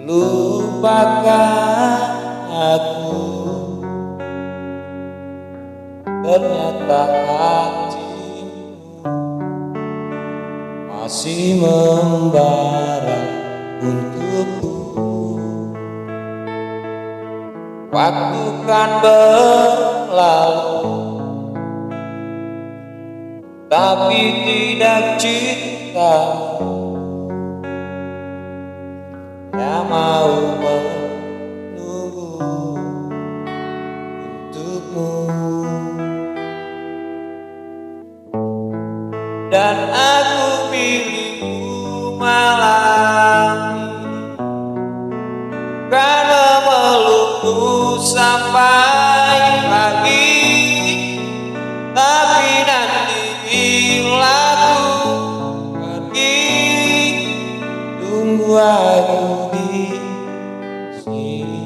lupakan aku. Ternyata hatimu masih membara untukku. Waktu kan berlalu, tapi tidak cintamu yang mau menunggu untukmu. Dan aku milikmu malam ini, kan memelukmu sampai pagi. Tapi nanti bila ku pergi, tunggu aku di sini.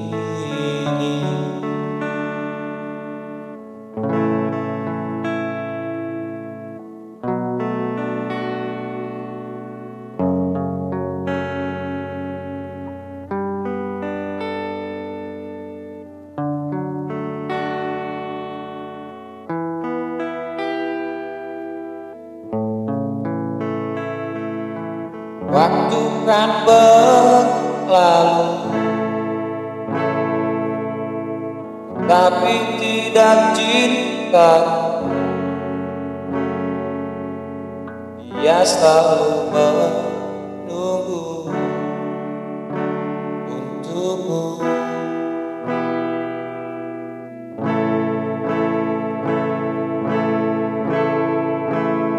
Waktu kan berlalu, tapi tidak cinta. Dia selalu menunggu untukmu.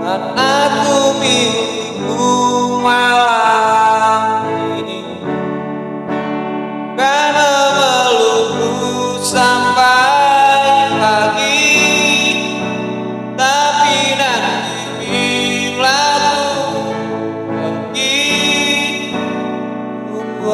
Dan aku milikmu malam ini, kan memelukmu sampai pagi. Tapi nanti bila ku pergi, tunggu